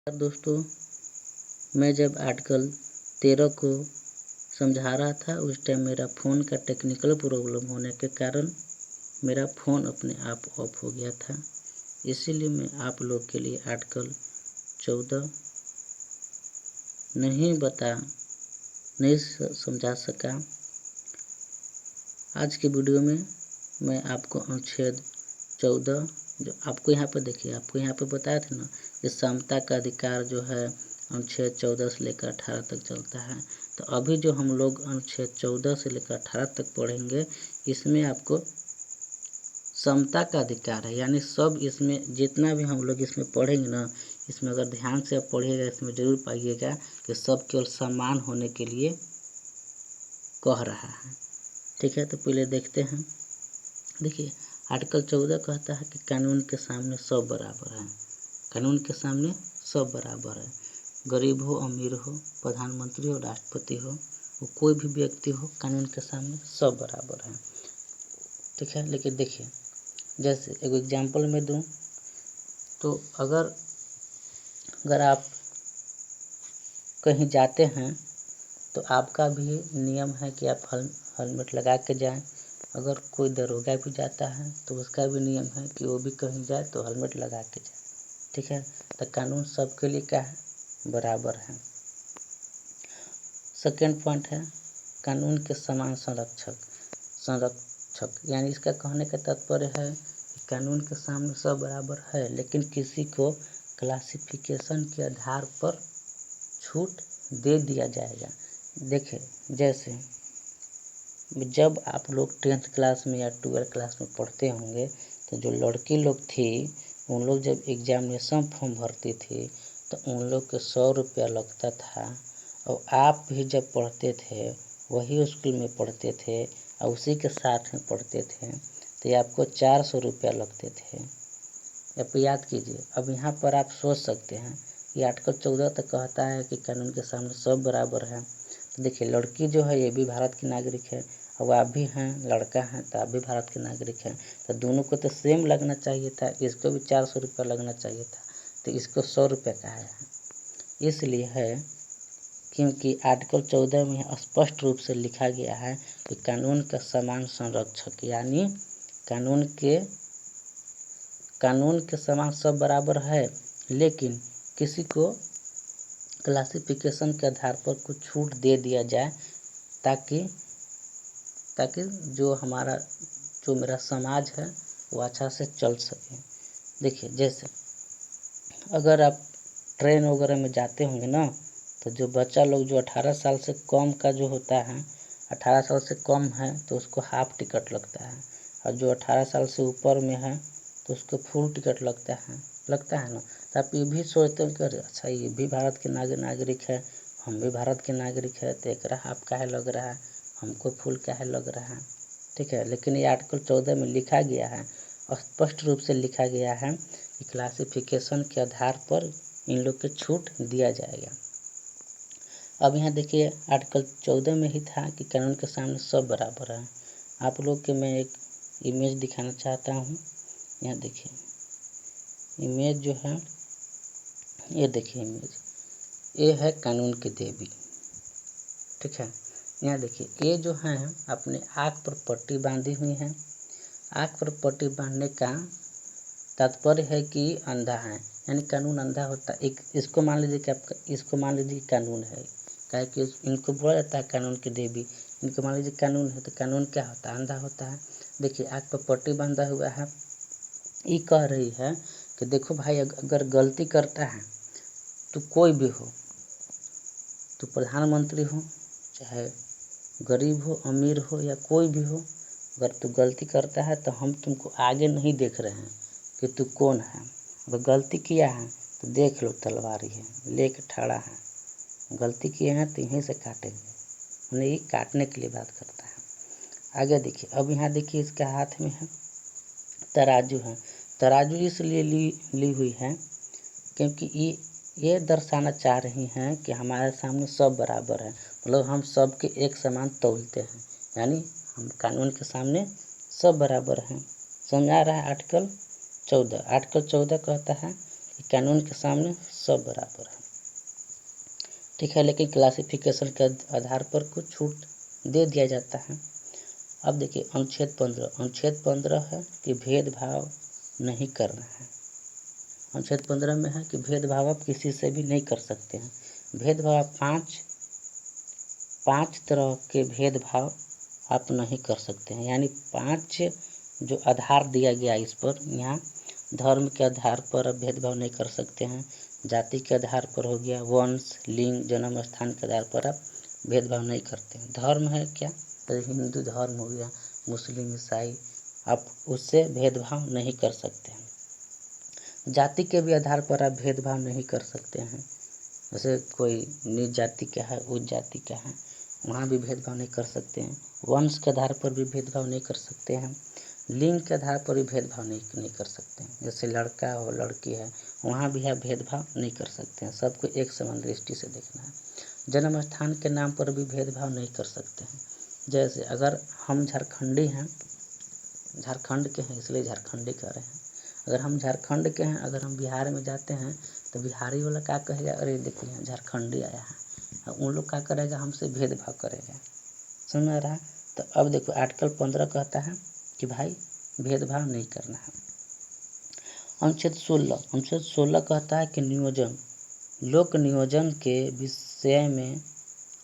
दोस्तों, मैं जब आर्टिकल 13 को समझा रहा था उस टाइम मेरा फ़ोन का टेक्निकल प्रॉब्लम होने के कारण मेरा फ़ोन अपने आप ऑफ हो गया था। इसीलिए मैं आप लोग के लिए आर्टिकल 14 नहीं समझा सका। आज की वीडियो में मैं आपको अनुच्छेद 14 जो आपको यहाँ पर देखिए, आपको यहाँ पर बताया था ना कि समता का अधिकार जो है अनुच्छेद 14 से लेकर 18 तक चलता है। तो अभी जो हम लोग अनुच्छेद 14 से लेकर 18 तक पढ़ेंगे, इसमें आपको समता का अधिकार है, यानी सब इसमें जितना भी हम लोग इसमें पढ़ेंगे ना, इसमें अगर ध्यान से आप पढ़िएगा, इसमें जरूर पाइएगा कि सब केवल समान होने के लिए कह रहा है। ठीक है, तो पहले देखते हैं। देखिए, आर्टिकल 14 कहता है कि कानून के सामने सब बराबर है। कानून के सामने सब बराबर है। गरीब हो, अमीर हो, प्रधानमंत्री हो, राष्ट्रपति हो, वो कोई भी व्यक्ति हो, कानून के सामने सब बराबर है। ठीक है, लेकिन देखिए, जैसे एक एग्जाम्पल में दूं तो अगर आप कहीं जाते हैं तो आपका भी नियम है कि आप हेलमेट लगा के जाएं। अगर कोई दरोगा भी जाता है तो उसका भी नियम है कि वो भी कहीं जाए तो हेलमेट लगा के जाए। ठीक है, तो कानून सबके लिए क्या है? बराबर है। सेकेंड पॉइंट है कानून के समान संरक्षक, यानी इसका कहने का तात्पर्य है कि कानून के सामने सब बराबर है, लेकिन किसी को क्लासिफिकेशन के आधार पर छूट दे दिया जाएगा। देखिए, जैसे जब आप लोग 10th क्लास में या 12th क्लास में पढ़ते होंगे तो जो लड़की लोग थी उन लोग जब एग्जामिनेशन फॉर्म भरती थी तो उन लोग के 100 रुपया लगता था। और आप भी जब पढ़ते थे, वही स्कूल में पढ़ते थे और उसी के साथ में पढ़ते थे, तो आपको 400 रुपया लगते थे। आप याद कीजिए। अब यहाँ पर आप सोच सकते हैं कि आर्टिकल 14 तक कहता है कि कानून के सामने सब बराबर है। तो देखिए, लड़की जो है ये भी भारत की नागरिक है और आप भी हैं, लड़का हैं तो आप भी भारत के नागरिक हैं। तो दोनों को तो सेम लगना चाहिए था। इसको भी 400 रुपया लगना चाहिए था, तो इसको 100 रुपया का है। इसलिए है क्योंकि आर्टिकल 14 में स्पष्ट रूप से लिखा गया है कि कानून का समान संरक्षक, यानी कानून के समान सब बराबर है, लेकिन किसी को क्लासिफिकेशन के आधार पर कुछ छूट दे दिया जाए ताकि जो मेरा समाज है वो अच्छा से चल सके। देखिए, जैसे अगर आप ट्रेन वगैरह में जाते होंगे ना, तो जो बच्चा लोग जो 18 साल से कम का जो होता है, 18 साल से कम है तो उसको हाफ टिकट लगता है, और जो 18 साल से ऊपर में है तो उसको फुल टिकट लगता है ना। तो आप ये भी सोचते हो कि अच्छा ये भी भारत के नागरिक है, हम भी भारत के नागरिक है, तो एक हाफ काहे लग रहा है, हमको फुल काहे लग रहा है। ठीक है, लेकिन ये आर्टिकल 14 में लिखा गया है, स्पष्ट रूप से लिखा गया है कि क्लासिफिकेशन के आधार पर इन लोग के छूट दिया जाएगा। अब यहाँ देखिए, आर्टिकल 14 में ही था कि कानून के सामने सब बराबर है। आप लोग के मैं एक इमेज दिखाना चाहता हूँ। यहाँ देखिए, इमेज जो है, ये देखिए इमेज, ये है कानून की देवी। ठीक है, यहाँ देखिए, ये जो है अपने आँख पर पट्टी बांधी हुई है। आँख पर पट्टी बांधने का तात्पर्य है कि अंधा है, यानी कानून अंधा होता है। इसको मान लीजिए कि कानून है, क्या कि इनको बोला जाता है कानून की देवी। इनको मान लीजिए कानून है, तो कानून क्या होता है? अंधा होता है। देखिए, आँख पर पट्टी बांधा हुआ है। ये कह रही है कि देखो भाई, अगर गलती करता है तो कोई भी हो, तो प्रधानमंत्री हो, चाहे गरीब हो, अमीर हो, या कोई भी हो, अगर तू गलती करता है तो हम तुमको आगे नहीं देख रहे हैं कि तू कौन है। अगर गलती किया है तो देख लो, तलवारी है लेके खड़ा है, गलती किए हैं तो यहीं से काटेंगे। उन्हें ये काटने के लिए बात करता है। आगे देखिए, अब यहाँ देखिए, इसके हाथ में है तराजू है। तराजू इसलिए ली हुई है क्योंकि ये दर्शाना चाह रही हैं कि हमारे सामने सब बराबर है, मतलब हम सब के एक समान तौलते हैं, यानी हम कानून के सामने सब बराबर हैं। समझ आ रहा है? आर्टिकल 14 कहता है कि कानून के सामने सब बराबर है। ठीक है, लेकिन क्लासिफिकेशन के आधार पर कुछ छूट दे दिया जाता है। अब देखिए अनुच्छेद 15 है कि भेदभाव नहीं करना है। अनुच्छेद 15 में है कि भेदभाव आप किसी से भी नहीं कर सकते हैं। भेदभाव आप पांच तरह के भेदभाव आप नहीं कर सकते हैं, यानी 5 जो आधार दिया गया इस पर, यहाँ धर्म के आधार पर आप भेदभाव नहीं कर सकते हैं, जाति के आधार पर हो गया, वंश, लिंग, जन्म स्थान के आधार पर आप भेदभाव नहीं करते हैं। धर्म है क्या, तो हिंदू धर्म हो गया, मुस्लिम, ईसाई, आप उससे भेदभाव नहीं कर सकते हैं। जाति के भी आधार पर आप भेदभाव नहीं कर सकते हैं, जैसे कोई नीच जाति का है, उच्च जाति का है, वहाँ भी भेदभाव नहीं कर सकते हैं। वंश के आधार पर भी भेदभाव नहीं कर सकते हैं। लिंग के आधार पर भी भेदभाव नहीं कर सकते हैं, जैसे लड़का हो, लड़की है, वहाँ भी आप भेदभाव नहीं कर सकते हैं, सबको एक समान दृष्टि से देखना है। जन्म स्थान के नाम पर भी भेदभाव नहीं कर सकते हैं। जैसे अगर हम झारखंडी हैं, झारखंड के हैं इसलिए झारखंडी कह रहे हैं, अगर हम झारखंड के हैं, अगर हम बिहार में जाते हैं तो बिहारी वाला क्या कहेगा, अरे देखिए यहाँ झारखंडी आया है, उन लोग क्या करेगा, हमसे भेदभाव करेगा। समझ में आ रहा है। तो अब देखो आर्टिकल 15 कहता है कि भाई भेदभाव नहीं करना है। अनुच्छेद 16 कहता है कि नियोजन, लोक नियोजन के विषय में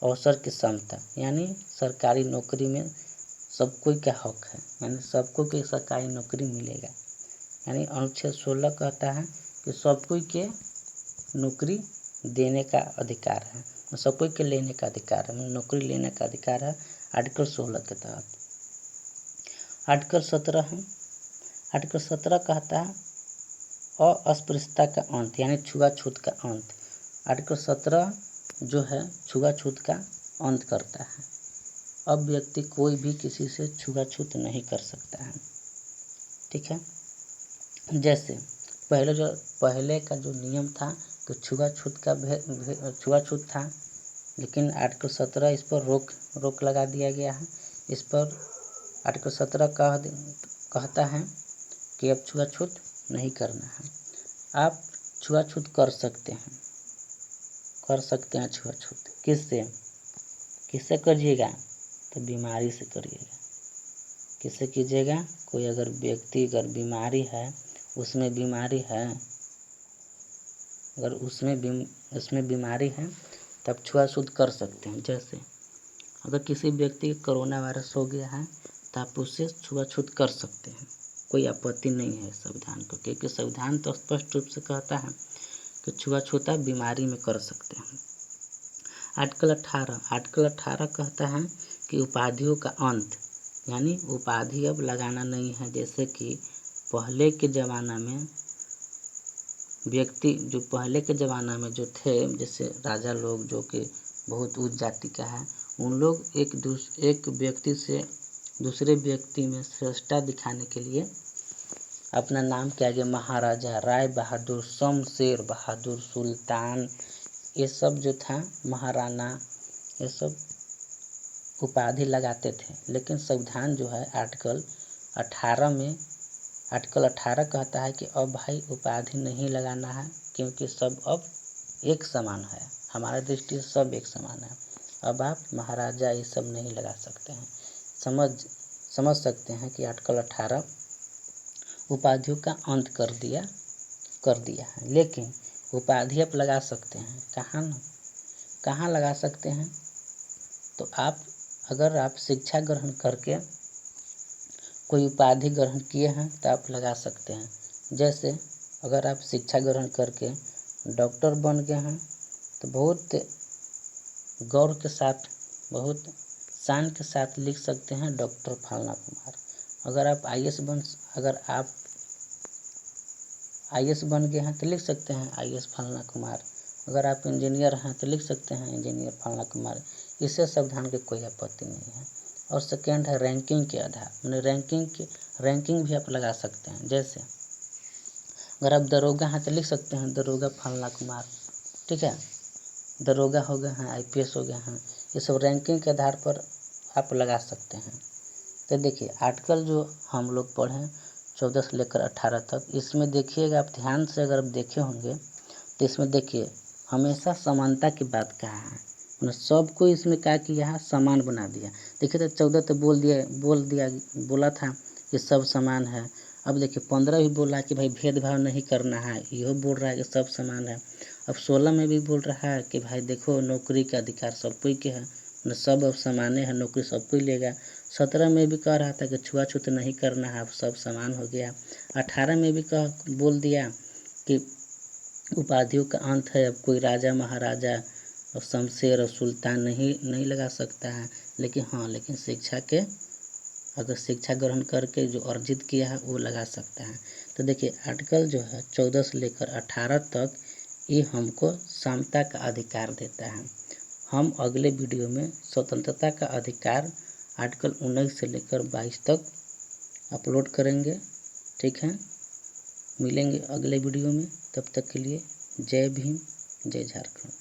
अवसर की समता, यानी सरकारी नौकरी में सब कोई का हक है, यानी सबको की सरकारी नौकरी मिलेगा। यानी अनुच्छेद 16 कहता है कि सब कोई के नौकरी देने का अधिकार है, सब कोई के लेने का अधिकार है, नौकरी लेने का अधिकार है आर्टिकल 16 के तहत। आर्टिकल 17 है, आर्टिकल 17 कहता है अस्पृश्यता का अंत, यानी छुआछूत का अंत। आर्टिकल 17 जो है छुआछूत का अंत करता है। अब व्यक्ति कोई भी किसी से छुआछूत नहीं कर सकता है। ठीक है, जैसे पहले का जो नियम था तो छुआछूत था, लेकिन आर्टिकल 17 इस पर रोक लगा दिया गया है। इस पर आर्टिकल 17 कहता है कि अब छुआछूत नहीं करना है। आप छुआछूत कर सकते हैं छुआछूत। किससे करिएगा, तो बीमारी से करिएगा। किससे कीजिएगा, कोई अगर व्यक्ति अगर बीमारी है, उसमें बीमारी है, अगर उसमें बीमारी है तब छुआछूत कर सकते हैं। जैसे अगर किसी व्यक्ति को कोरोना वायरस हो गया है तो आप उससे छुआछूत कर सकते हैं, कोई आपत्ति नहीं है संविधान को, क्योंकि संविधान तो स्पष्ट रूप से कहता है कि छुआछूत बीमारी में कर सकते हैं। आर्टिकल 18 कहता है कि उपाधियों का अंत, यानी उपाधि अब लगाना नहीं है। जैसे कि पहले के ज़माना में व्यक्ति जो पहले के ज़माना में जो थे, जैसे राजा लोग जो कि बहुत उच्च जाति का है, उन लोग एक व्यक्ति से दूसरे व्यक्ति में श्रेष्ठता दिखाने के लिए अपना नाम के आगे महाराजा, राय बहादुर, शमशेर बहादुर, सुल्तान, ये सब जो था, महाराणा, ये सब उपाधि लगाते थे। लेकिन संविधान जो है आर्टिकल 18 कहता है कि अब भाई उपाधि नहीं लगाना है, क्योंकि सब अब एक समान है, हमारे दृष्टि से सब एक समान है। अब आप महाराजा ये सब नहीं लगा सकते हैं। समझ सकते हैं कि आर्टिकल 18 उपाधियों का अंत कर दिया है। लेकिन उपाधि आप लगा सकते हैं, कहाँ लगा सकते हैं, तो अगर आप शिक्षा ग्रहण करके कोई उपाधि ग्रहण किए हैं तो आप लगा सकते हैं। जैसे अगर आप शिक्षा ग्रहण करके डॉक्टर बन गए हैं तो बहुत गौरव के साथ, बहुत शान के साथ लिख सकते हैं डॉक्टर फलना कुमार। अगर आप आईएएस बन गए हैं तो लिख सकते हैं आईएएस फलना कुमार। अगर आप इंजीनियर हैं तो लिख सकते हैं इंजीनियर फलना कुमार। इससे संविधान की कोई आपत्ति नहीं है। और सेकेंड है रैंकिंग के आधार, मैंने रैंकिंग भी आप लगा सकते हैं। जैसे अगर आप दरोगा हैं तो लिख सकते हैं दरोगा फलना कुमार। ठीक है, दरोगा हो गए हैं, आईपीएस हो गए हैं, ये सब रैंकिंग के आधार पर आप लगा सकते हैं। तो देखिए आर्टिकल जो हम लोग पढ़ें 14 से लेकर 18 तक, इसमें देखिएगा आप ध्यान से, अगर आप देखे होंगे तो इसमें देखिए हमेशा समानता की बात कहा है, मतलब सबको इसमें क्या किया है, समान बना दिया। देखिए तो 14 तो बोला था कि सब समान है। अब देखिए 15 भी बोला कि भाई भेदभाव नहीं करना है, यहो बोल रहा है कि सब समान है। अब 16 में भी बोल रहा है कि भाई देखो नौकरी का अधिकार सब कोई के है, न सब अब समाने है, नौकरी सब कोई लेगा। 17 में भी कह रहा था कि छुआछूत नहीं करना है, अब सब समान हो गया। 18 में भी बोल दिया कि उपाधियों का अंत है, अब कोई राजा महाराजा और शमशेर और सुल्तान नहीं लगा सकता है। लेकिन शिक्षा के अगर शिक्षा ग्रहण करके जो अर्जित किया है वो लगा सकता है। तो देखिए आर्टिकल जो है 14 से लेकर 18 तक ये हमको समता का अधिकार देता है। हम अगले वीडियो में स्वतंत्रता का अधिकार आर्टिकल 19 से लेकर 22 तक अपलोड करेंगे। ठीक है, मिलेंगे अगले वीडियो में, तब तक के लिए जय भीम, जय झारखंड।